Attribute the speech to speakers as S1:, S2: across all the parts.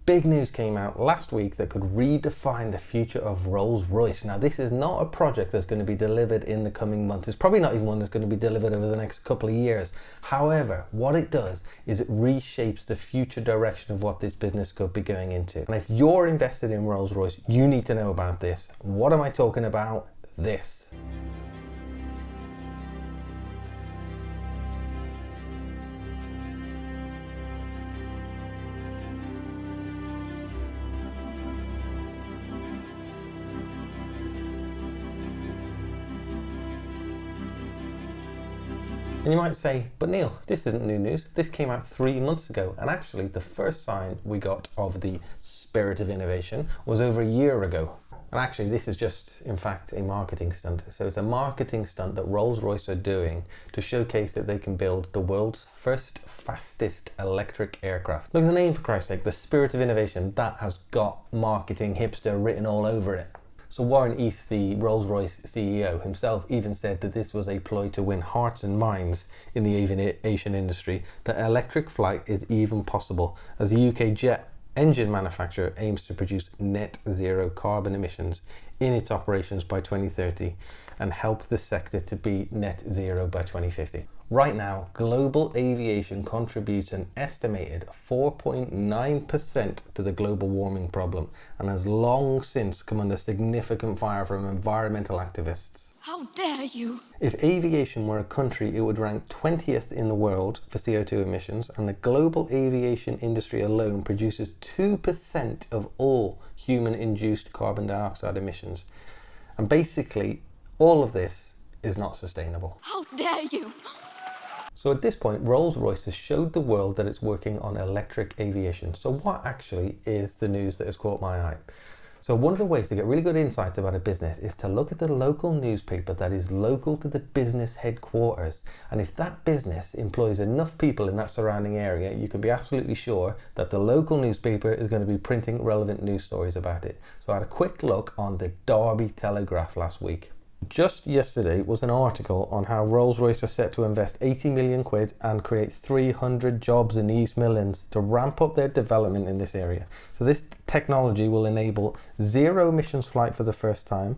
S1: big news came out last week that could redefine the future of Rolls Royce. Now, this is not a project that's going to be delivered in the coming months. It's probably not even one that's going to be delivered over the next couple of years. However, what it does is it reshapes the future direction of what this business could be going into. And if you're invested in Rolls Royce, you need to know about this. What am I talking about? This. And you might say, but Neil, this isn't new news. This came out 3 months ago. And actually, the first sign we got of the spirit of innovation was over a year ago. And actually, this is just, in fact, a marketing stunt. So it's a marketing stunt that Rolls Royce are doing to showcase that they can build the world's first fastest electric aircraft. Look at the name, for Christ's sake, the spirit of innovation. That has got marketing hipster written all over it. So Warren East, the Rolls-Royce CEO himself, even said that this was a ploy to win hearts and minds in the aviation industry, that electric flight is even possible, as the UK jet engine manufacturer aims to produce net zero carbon emissions in its operations by 2030 and help the sector to be net zero by 2050. Right now, global aviation contributes an estimated 4.9% to the global warming problem and has long since come under significant fire from environmental activists.
S2: How dare you!
S1: If aviation were a country, it would rank 20th in the world for CO2 emissions, and the global aviation industry alone produces 2% of all human-induced carbon dioxide emissions. And basically, all of this is not sustainable.
S2: How dare you!
S1: So at this point, Rolls-Royce has showed the world that it's working on electric aviation. So what actually is the news that has caught my eye? So one of the ways to get really good insights about a business is to look at the local newspaper that is local to the business headquarters. And if that business employs enough people in that surrounding area, you can be absolutely sure that the local newspaper is going to be printing relevant news stories about it. So I had a quick look on the Derby Telegraph last week. Just yesterday was an article on how Rolls-Royce are set to invest 80 million quid and create 300 jobs in the East Midlands to ramp up their development in this area. So this technology will enable zero emissions flight for the first time.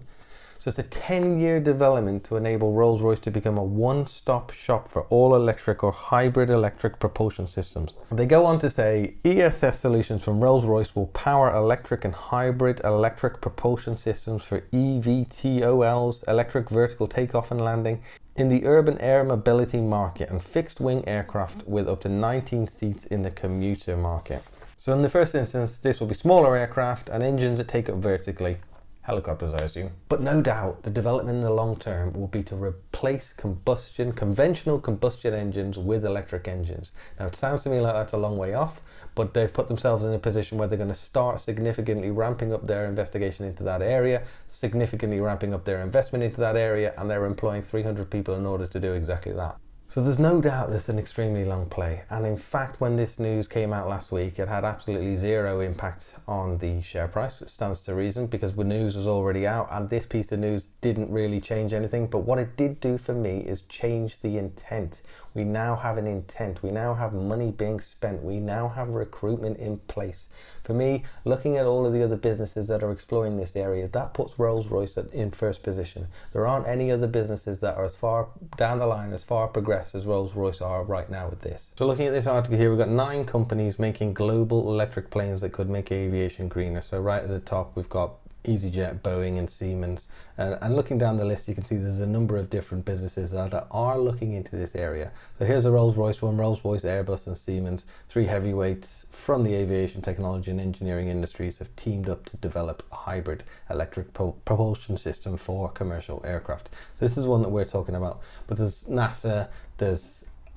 S1: So it's a 10-year development to enable Rolls-Royce to become a one-stop shop for all electric or hybrid electric propulsion systems. They go on to say, ESS solutions from Rolls-Royce will power electric and hybrid electric propulsion systems for eVTOLs, electric vertical takeoff and landing, in the urban air mobility market and fixed-wing aircraft with up to 19 seats in the commuter market. So in the first instance, this will be smaller aircraft and engines that take up vertically. Helicopters, I assume. But no doubt the development in the long term will be to replace conventional combustion engines with electric engines. Now it sounds to me like that's a long way off, but they've put themselves in a position where they're going to start significantly ramping up their investigation into that area, significantly ramping up their investment into that area, and they're employing 300 people in order to do exactly that. So there's no doubt this is an extremely long play, and in fact when this news came out last week it had absolutely zero impact on the share price, which stands to reason because the news was already out and this piece of news didn't really change anything. But what it did do for me is change the intent. We now have an intent, we now have money being spent, we now have recruitment in place. For me, looking at all of the other businesses that are exploring this area, that puts Rolls-Royce in first position. There aren't any other businesses that are as far down the line, as far progressed as Rolls-Royce are right now with this. So looking at this article here, we've got 9 companies making global electric planes that could make aviation greener. So right at the top, we've got EasyJet, Boeing and Siemens, and looking down the list you can see there's a number of different businesses that are looking into this area. So here's a Rolls-Royce one, Rolls-Royce, Airbus and Siemens, 3 heavyweights from the aviation technology and engineering industries have teamed up to develop a hybrid electric propulsion system for commercial aircraft. So this is one that we're talking about, but there's NASA, there's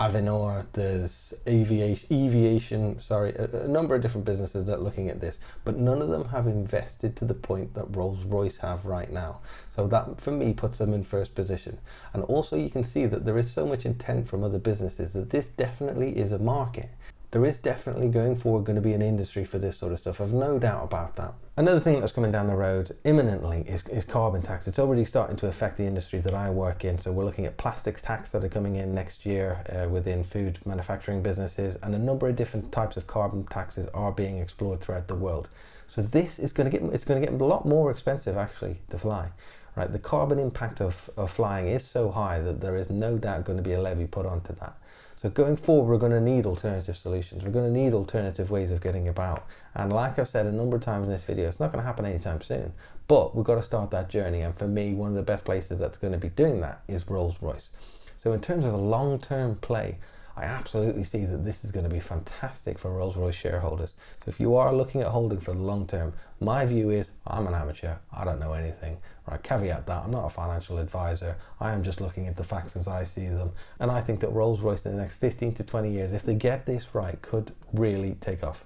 S1: Avinor, there's aviation, a number of different businesses that are looking at this, but none of them have invested to the point that Rolls-Royce have right now. So that for me puts them in first position. And also you can see that there is so much intent from other businesses that this definitely is a market. there is definitely going forward going to be an industry for this sort of stuff. I've no doubt about that. Another thing that's coming down the road imminently is carbon tax. It's already starting to affect the industry that I work in. So we're looking at plastics tax that are coming in next year within food manufacturing businesses, and a number of different types of carbon taxes are being explored throughout the world. So this is going to get a lot more expensive actually to fly. Right, the carbon impact of flying is so high that there is no doubt going to be a levy put onto that. So going forward, we're going to need alternative solutions. We're going to need alternative ways of getting about. And like I've said a number of times in this video, it's not going to happen anytime soon, but we've got to start that journey. And for me, one of the best places that's going to be doing that is Rolls Royce. So in terms of a long-term play, I absolutely see that this is going to be fantastic for Rolls Royce shareholders. So if you are looking at holding for the long term, my view is I'm an amateur. I don't know anything. Right, caveat that, I'm not a financial advisor. I am just looking at the facts as I see them. And I think that Rolls Royce in the next 15 to 20 years, if they get this right, could really take off.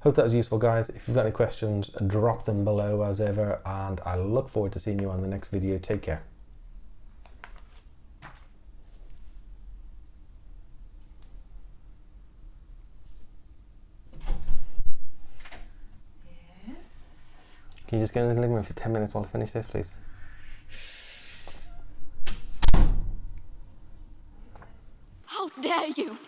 S1: Hope that was useful, guys. If you've got any questions, drop them below as ever. And I look forward to seeing you on the next video. Take care. Can you just go in the living room for 10 minutes while I finish this, please?
S2: How dare you?